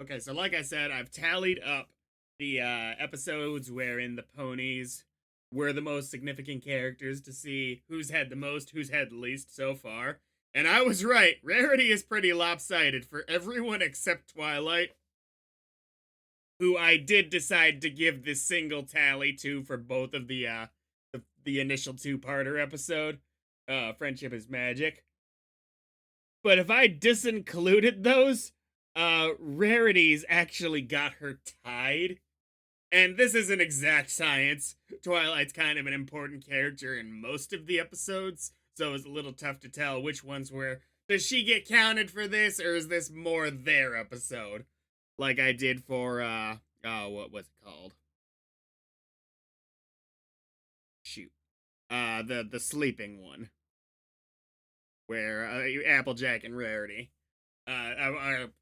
Okay, so like I said, I've tallied up the episodes wherein the ponies were the most significant characters to see who's had the most, who's had the least so far. And I was right. Rarity is pretty lopsided for everyone except Twilight, who I did decide to give this single tally to for both of the initial two-parter episode, Friendship is Magic. But if I disincluded those, Rarities actually got her tied. And this isn't exact science. Twilight's kind of an important character in most of the episodes, so it's a little tough to tell which ones were. Does she get counted for this, or is this more their episode? Like I did for, oh, what was it called? Shoot. The sleeping one, where Applejack and Rarity.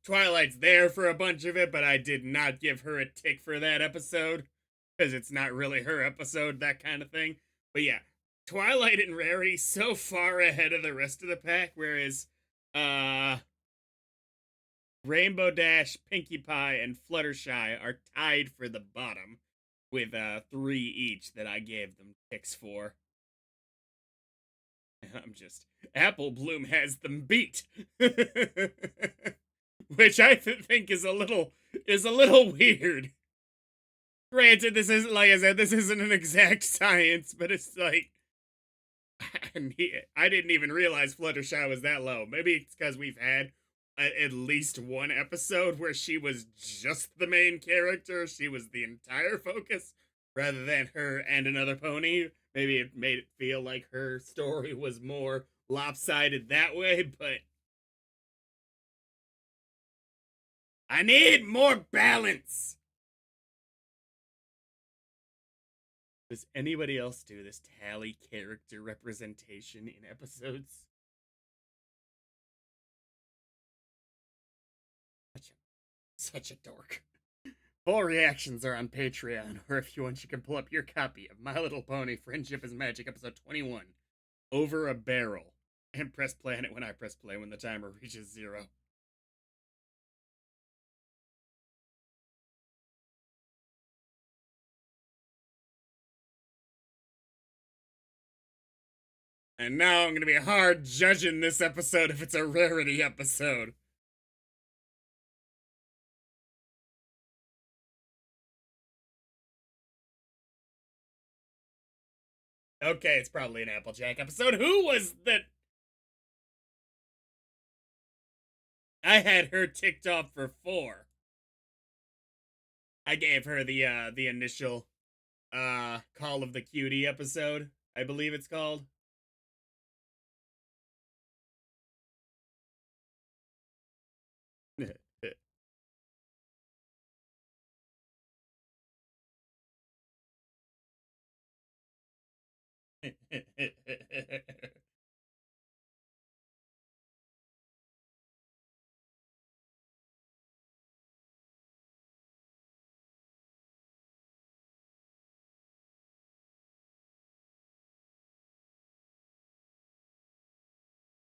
Twilight's there for a bunch of it, but I did not give her a tick for that episode because it's not really her episode, that kind of thing. But yeah, Twilight and Rarity so far ahead of the rest of the pack, whereas uh, Rainbow Dash, Pinkie Pie, and Fluttershy are tied for the bottom with 3 each that I gave them ticks for. I'm just Apple Bloom has them beat. Which I think is a little weird. Granted, this isn't, like I said, this isn't an exact science, but it's like I didn't even realize Fluttershy was that low. Maybe it's because we've had at least one episode where she was just the main character. She was the entire focus rather than her and another pony. Maybe it made it feel like her story was more lopsided that way, but I need more balance. Does anybody else do this tally character representation in episodes? Such a, such a dork. Full reactions are on Patreon, or if you want, you can pull up your copy of My Little Pony Friendship is Magic, episode 21, Over a Barrel, and press play on it when I press play when the timer reaches 0. And now I'm going to be hard judging this episode if it's a rarity episode. Okay, it's probably an Applejack episode. Who was that? I had her ticked off for 4. I gave her the initial Call of the Cutie episode, I believe it's called.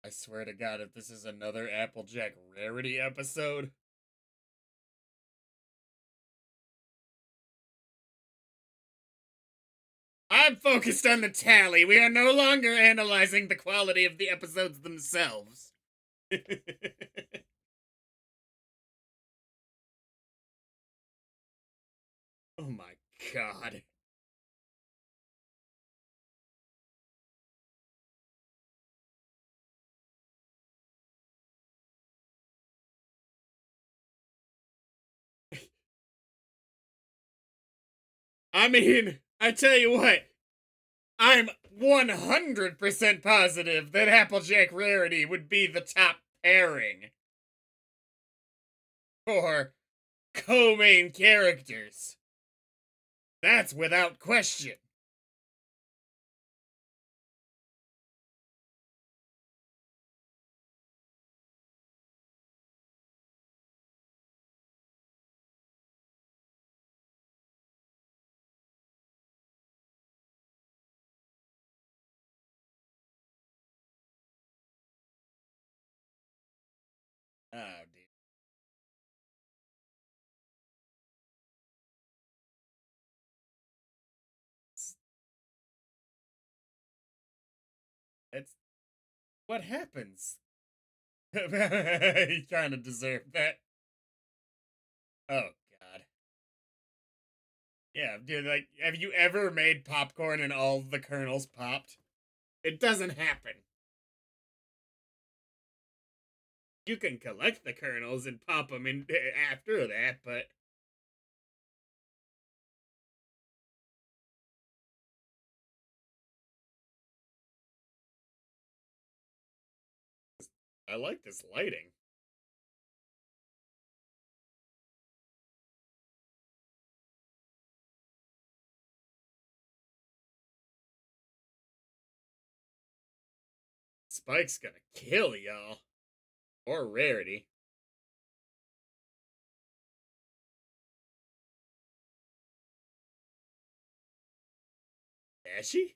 I swear to God, if this is another Applejack rarity episode. I'm focused on the tally. We are no longer analyzing the quality of the episodes themselves. Oh my God. I mean, I tell you what, I'm 100% positive that Applejack Rarity would be the top pairing for co-main characters. That's without question. Oh, dude. That's what happens. He kind of deserved that. Oh God. Yeah, dude. Like, have you ever made popcorn and all the kernels popped? It doesn't happen. You can collect the kernels and pop them in after that, but I like this lighting. Spike's gonna kill y'all. Or Rarity. Ashy?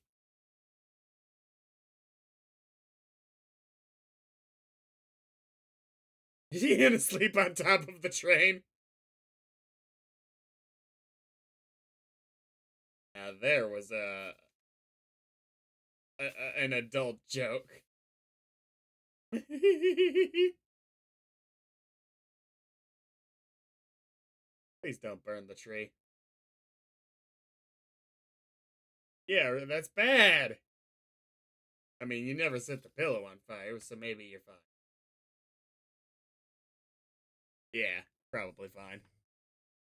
Is he gonna sleep on top of the train? Now there was an adult joke. Please don't burn the tree. Yeah, that's bad. I mean, you never set the pillow on fire, so maybe you're fine. Yeah, probably fine.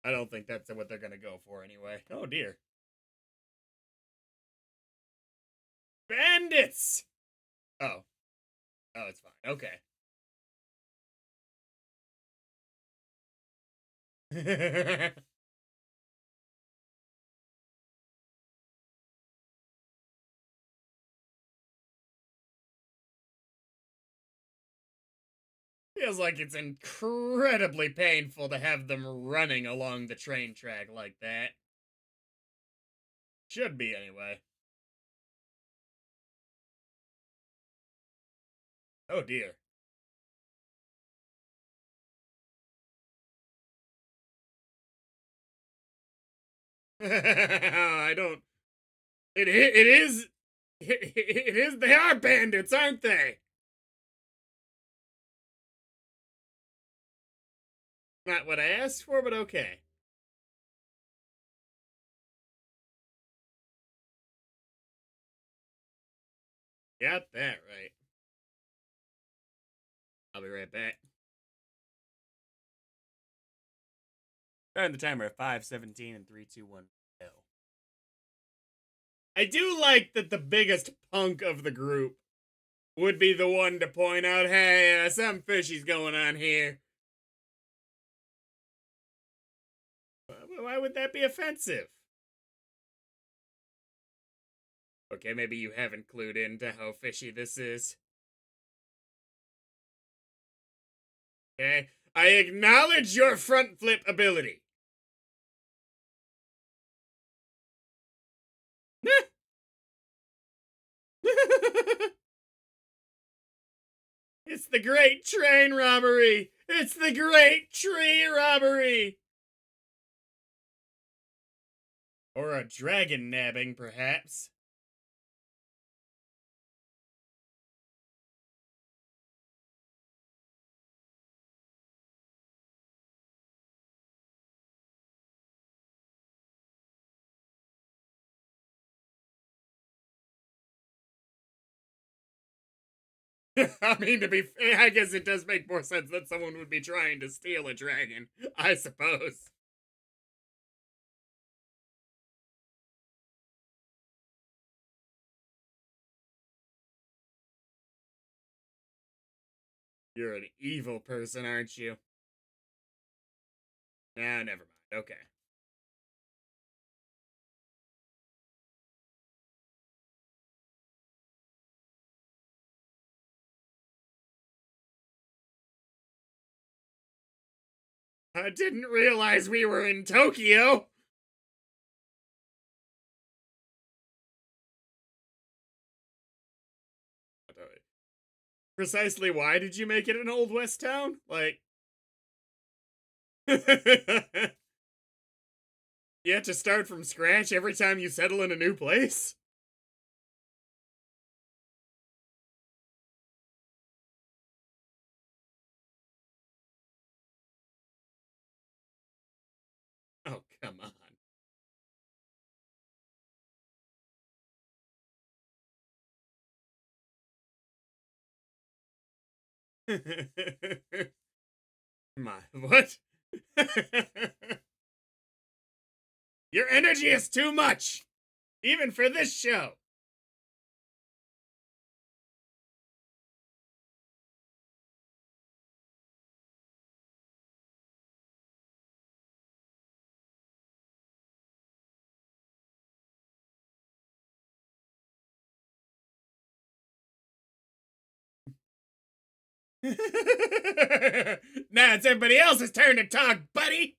I don't think that's what they're gonna go for anyway. Oh dear. Bandits! Oh. Oh, it's fine. Okay. Feels like it's incredibly painful to have them running along the train track like that. Should be, anyway. Oh dear. I don't. It is. It is. They are bandits, aren't they? Not what I asked for, but okay. Got that right. I'll be right back. Starting the timer at 5:17 and 3, 2, 1. Go. I do like that the biggest punk of the group would be the one to point out, hey, something fishy's going on here. Why would that be offensive? Okay, maybe you haven't clued into how fishy this is. Okay? I acknowledge your front flip ability. It's the great train robbery! It's the great tree robbery! Or a dragon nabbing, perhaps. I mean, to be fair, I guess it does make more sense that someone would be trying to steal a dragon, I suppose. You're an evil person, aren't you? Nah, never mind. Okay. I didn't realize we were in Tokyo! Precisely why did you make it an Old West town? Like. You have to start from scratch every time you settle in a new place? My what? Your energy is too much, even for this show. Now it's everybody else's turn to talk, buddy.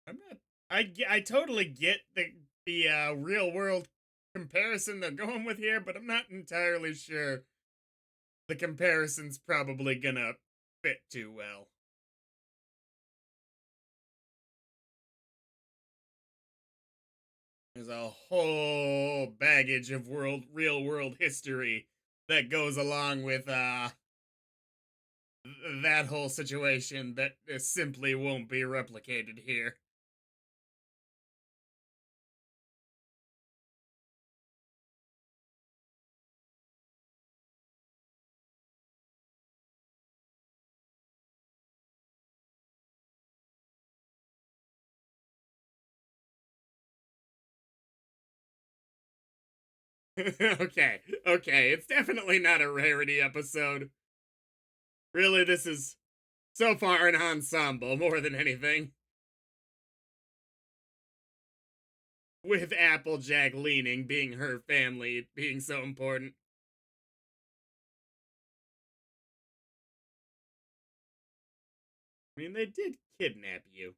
I'm not. I totally get the real world comparison they're going with here, but I'm not entirely sure the comparison's probably gonna fit too well. There's a whole baggage of real world history that goes along with that whole situation that simply won't be replicated here. Okay, okay, it's definitely not a rarity episode. Really, this is so far an ensemble more than anything. With Applejack leaning being her family being so important. I mean, they did kidnap you.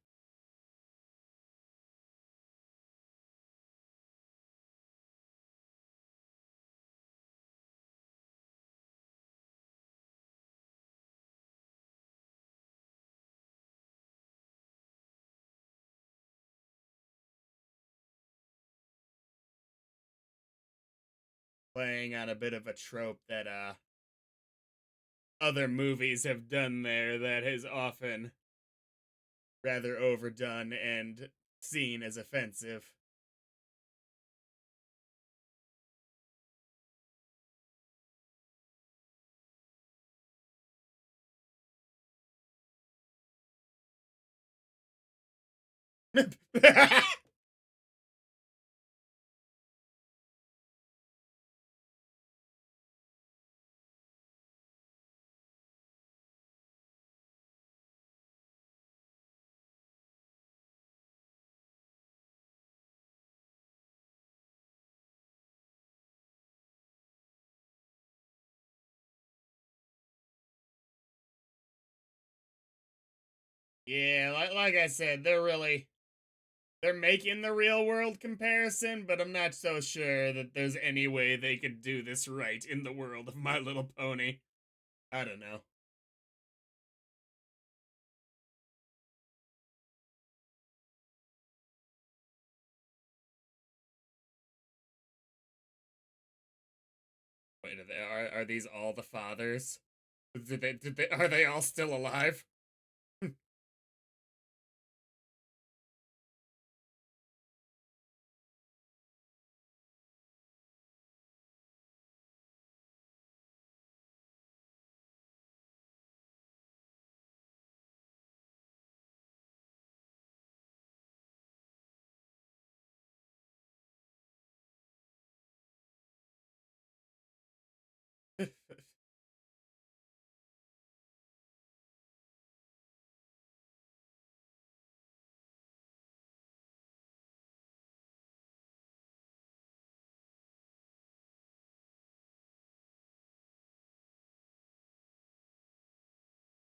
Playing on a bit of a trope that other movies have done there that is often rather overdone and seen as offensive. Yeah, like I said, they're making the real world comparison, but I'm not so sure that there's any way they could do this right in the world of My Little Pony. I don't know. Wait, are these all the fathers? Did they are they all still alive?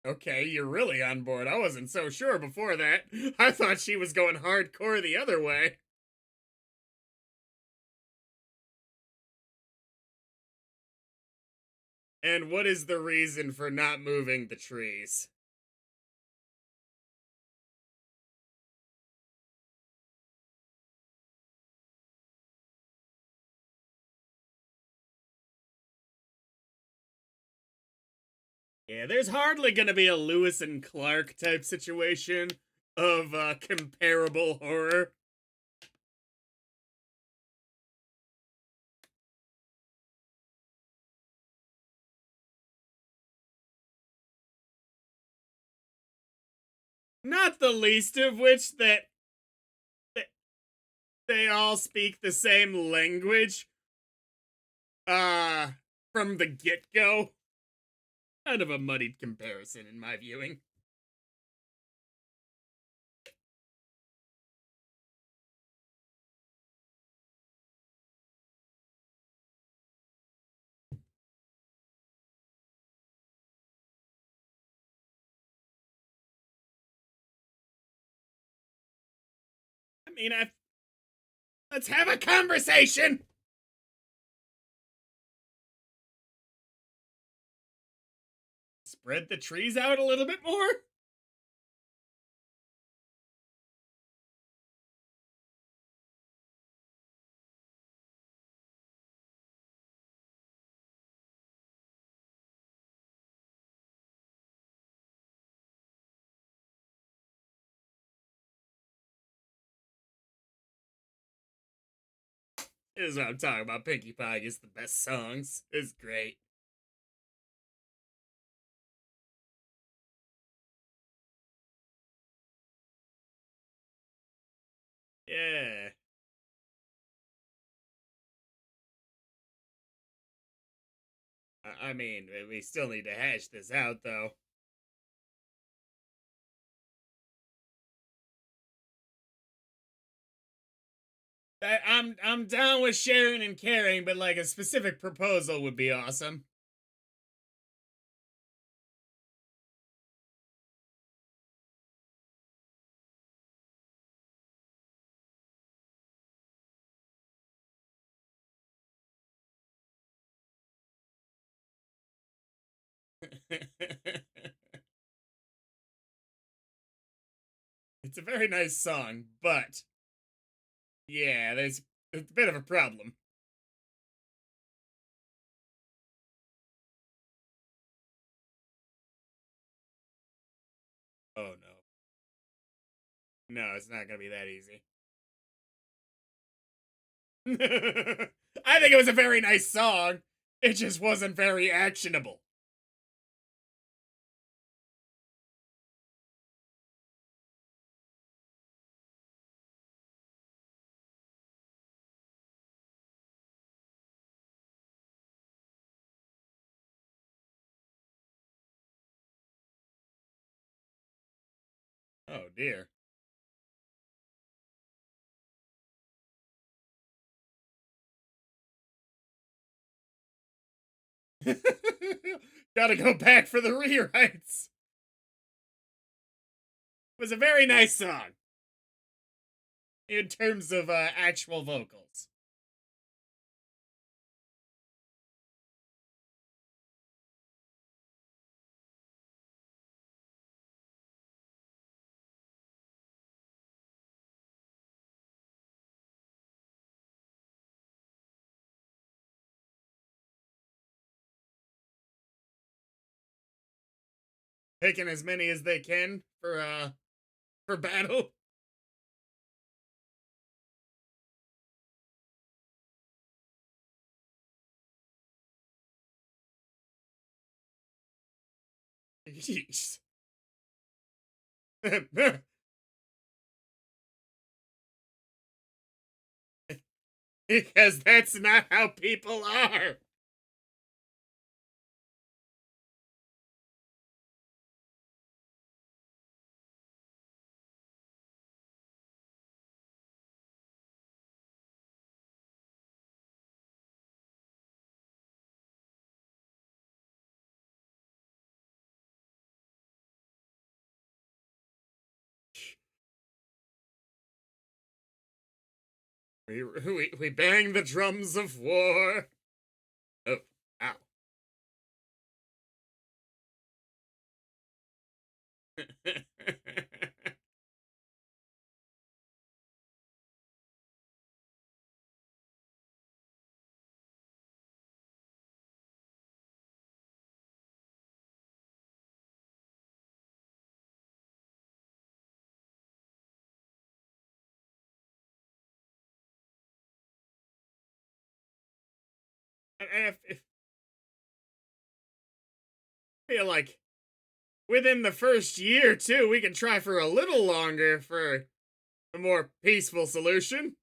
Okay, you're really on board. I wasn't so sure before that. I thought she was going hardcore the other way. And what is the reason for not moving the trees? Yeah, there's hardly gonna be a Lewis and Clark type situation of comparable horror. Not the least of which that th- they all speak the same language uh from the get-go. Kind of a muddied comparison in my viewing. I mean, let's have a conversation. Spread the trees out a little bit more. This is what I'm talking about. Pinkie Pie is the best songs. It's great. Yeah. I mean, we still need to hash this out, though. I'm down with sharing and caring, but like a specific proposal would be awesome. It's a very nice song, but yeah, there's a bit of a problem. Oh no. No, it's not gonna be that easy. I think it was a very nice song. It just wasn't very actionable. Oh dear. Gotta go back for the rewrites. It was a very nice song in terms of actual vocals. Picking as many as they can for battle. Jeez. Because that's not how people are. We bang the drums of war. Oh, ow. I feel like within the first year, too, we can try for a little longer for a more peaceful solution.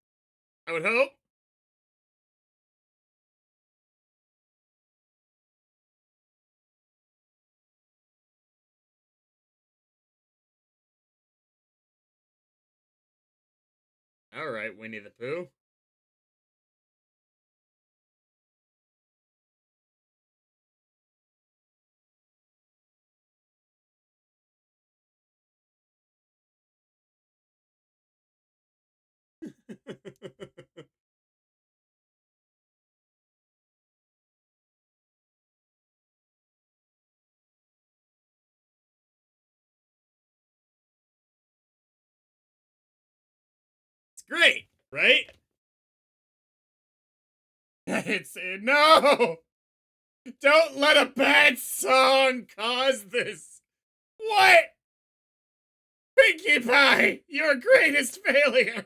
I would hope. All right, Winnie the Pooh. It's great, right? It's no. Don't let a bad song cause this. What? Pinkie Pie, your greatest failure.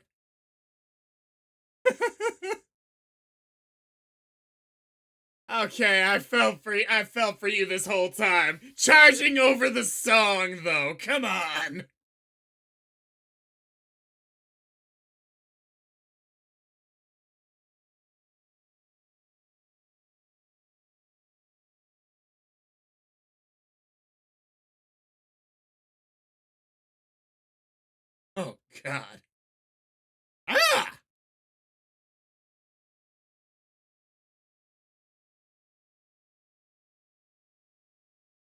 Okay, I felt for you this whole time. Charging over the song though. Come on. Oh god. Ah!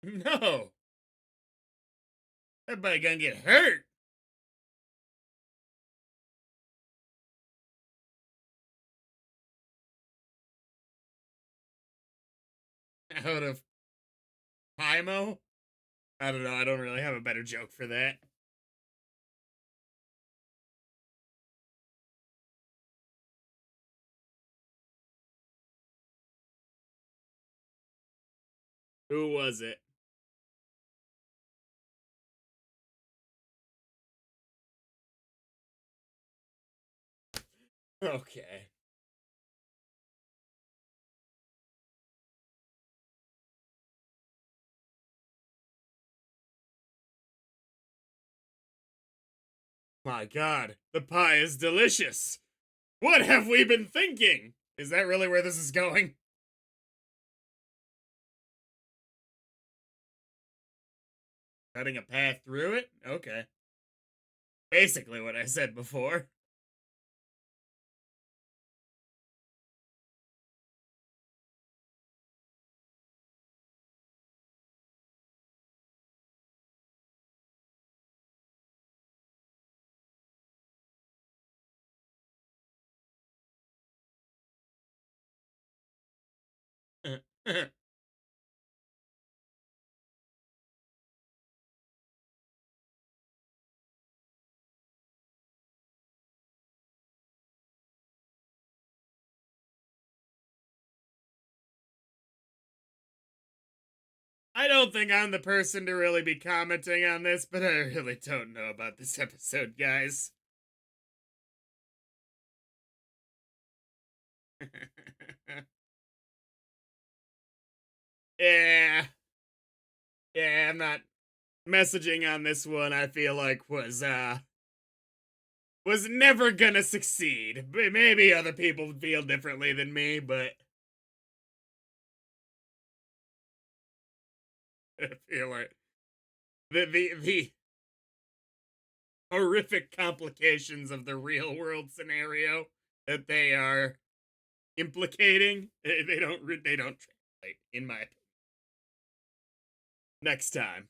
No. Everybody gonna get hurt. Out of Pymo? I don't know, I don't really have a better joke for that. Who was it? Okay. My god, the pie is delicious. What have we been thinking? Is that really where this is going? Cutting a path through it? Okay. Basically what I said before. I don't think I'm the person to really be commenting on this, but I really don't know about this episode, guys. Yeah. Yeah, I'm not messaging on this one. I feel like was never gonna succeed. Maybe other people feel differently than me, but I feel like the horrific complications of the real world scenario that they are implicating, they don't translate in my opinion. Next time.